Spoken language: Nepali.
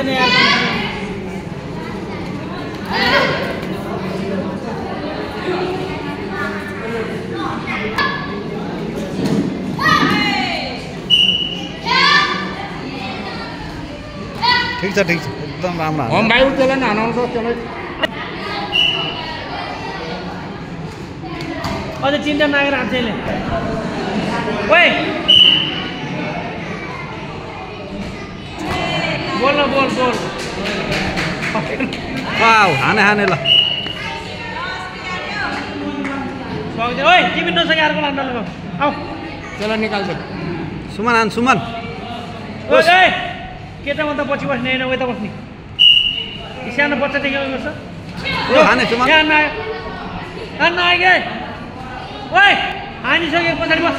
चिन्दैन यार ठिक छ एकदम राम्रो हम भाइ उठेला नि हनाउनु सक्छ नै अझै चिन्ता नागेर हान्छैले ओइ बोल न बोल वाउ हाने ल सक्दै ओइ तिमी नसके अर्को लान्दा ल आऊ त्यसलाई निकाल्छ सुमन ओइ ए केटामा त पछि बस्ने हैन उता बस्ने सानो बच्चा देख्यो गर्छ ओ हाने सुमन यहाँ आयो के ओइ हानिसक्यो पछाडि बस